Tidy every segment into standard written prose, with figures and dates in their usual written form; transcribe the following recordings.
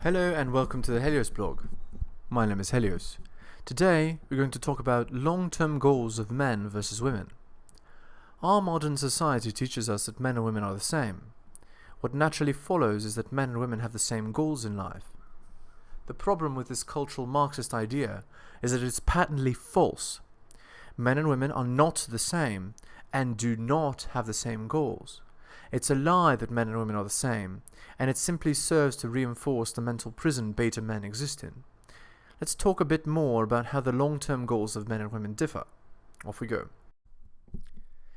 Hello and welcome to the Helios blog. My name is Helios. Today we're going to talk about long-term goals of men versus women. Our modern society teaches us that men and women are the same. What naturally follows is that men and women have the same goals in life. The problem with this cultural marxist idea is that it's patently false. Men and women are not the same and do not have the same goals. It's a lie that men and women are the same, and it simply serves to reinforce the mental prison beta men exist in. Let's talk a bit more about how the long-term goals of men and women differ. Off we go.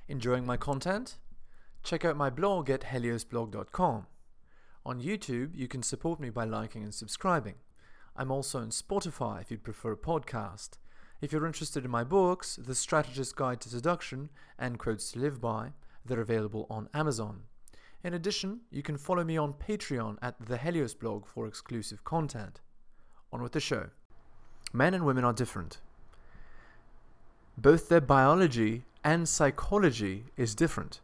Enjoying my content? Check out my blog at heliosblog.com. On YouTube, you can support me by liking and subscribing. I'm also on Spotify if you'd prefer a podcast. If you're interested in my books, The Strategist Guide to Seduction and Quotes to Live By, they're available on Amazon. In addition, you can follow me on Patreon at the Helios blog for exclusive content. On with the show. Men and women are different. Both their biology and psychology is different.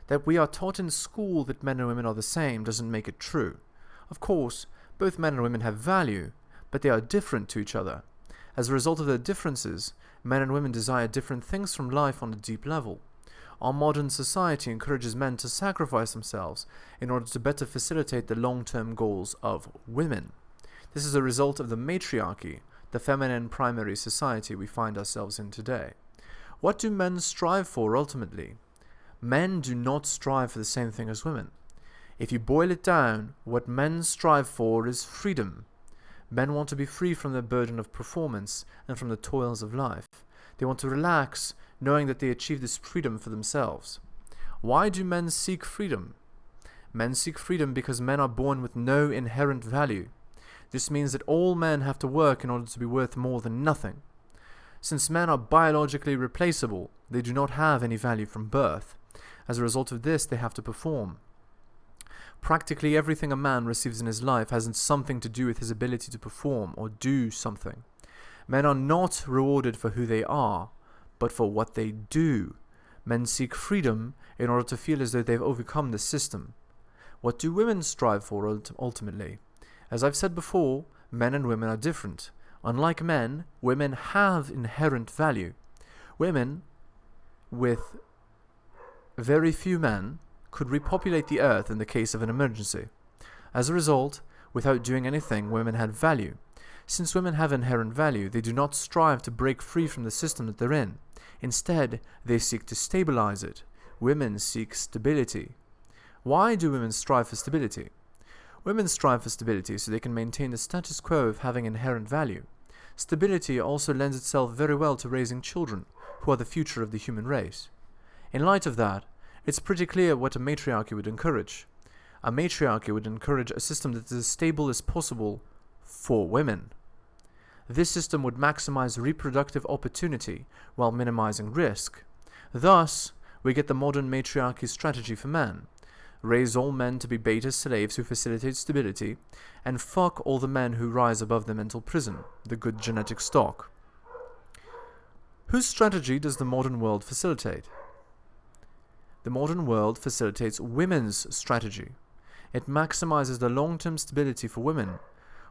That we are taught in school that men and women are the same doesn't make it true. Of course, both men and women have value, but they are different to each other. As a result of their differences, men and women desire different things from life on a deep level. Our modern society encourages men to sacrifice themselves in order to better facilitate the long-term goals of women. This is a result of the matriarchy, the feminine primary society we find ourselves in today. What do men strive for ultimately? Men do not strive for the same thing as women. If you boil it down, what men strive for is freedom. Men want to be free from the burden of performance and from the toils of life. They want to relax, knowing that they achieve this freedom for themselves. Why do men seek freedom? Men seek freedom because men are born with no inherent value. This means that all men have to work in order to be worth more than nothing. Since men are biologically replaceable, they do not have any value from birth. As a result of this, they have to perform. Practically everything a man receives in his life has something to do with his ability to perform or do something. Men are not rewarded for who they are, but for what they do. Men seek freedom in order to feel as though they've overcome the system. What do women strive for ultimately? As I've said before, men and women are different. Unlike men, women have inherent value. Women, with very few men, could repopulate the earth in the case of an emergency. As a result, without doing anything, women had value. Since women have inherent value, they do not strive to break free from the system that they're in. Instead, they seek to stabilize it. Women seek stability. Why do women strive for stability? Women strive for stability so they can maintain the status quo of having inherent value. Stability also lends itself very well to raising children, who are the future of the human race. In light of that, it's pretty clear what a matriarchy would encourage. A matriarchy would encourage a system that is as stable as possible for women. This system would maximize reproductive opportunity while minimizing risk. Thus, we get the modern matriarchy strategy for men. Raise all men to be beta slaves who facilitate stability, and fuck all the men who rise above the mental prison, the good genetic stock. Whose strategy does the modern world facilitate? The modern world facilitates women's strategy. It maximizes the long-term stability for women,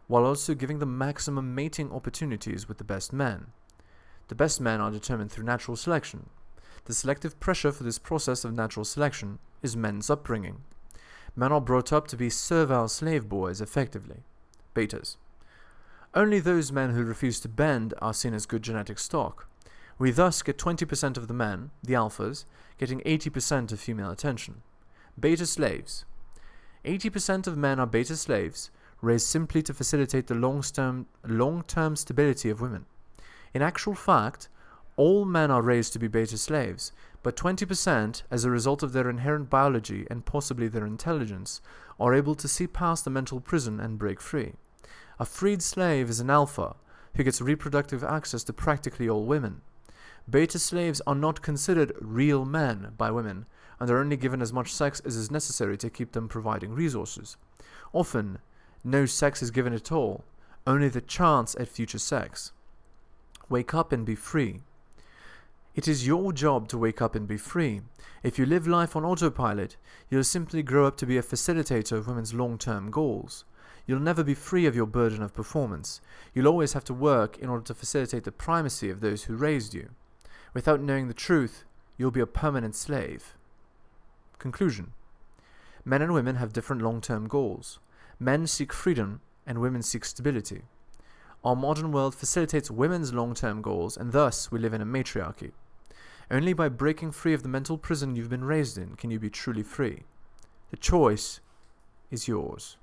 while also giving them maximum mating opportunities with the best men. The best men are determined through natural selection. The selective pressure for this process of natural selection is men's upbringing. Men are brought up to be servile slave boys, effectively. Betas. Only those men who refuse to bend are seen as good genetic stock. We thus get 20% of the men, the alphas, getting 80% of female attention. Beta slaves. 80% of men are beta slaves, raised simply to facilitate the long-term stability of women. In actual fact, all men are raised to be beta slaves, but 20%, as a result of their inherent biology and possibly their intelligence, are able to see past the mental prison and break free. A freed slave is an alpha, who gets reproductive access to practically all women. Beta slaves are not considered real men by women, and are only given as much sex as is necessary to keep them providing resources. Often, no sex is given at all, only the chance at future sex. Wake up and be free. It is your job to wake up and be free. If you live life on autopilot, you'll simply grow up to be a facilitator of women's long-term goals. You'll never be free of your burden of performance. You'll always have to work in order to facilitate the primacy of those who raised you. Without knowing the truth, you'll be a permanent slave. Conclusion. Men and women have different long-term goals. Men seek freedom and women seek stability. Our modern world facilitates women's long-term goals, and thus we live in a matriarchy. Only by breaking free of the mental prison you've been raised in can you be truly free. The choice is yours.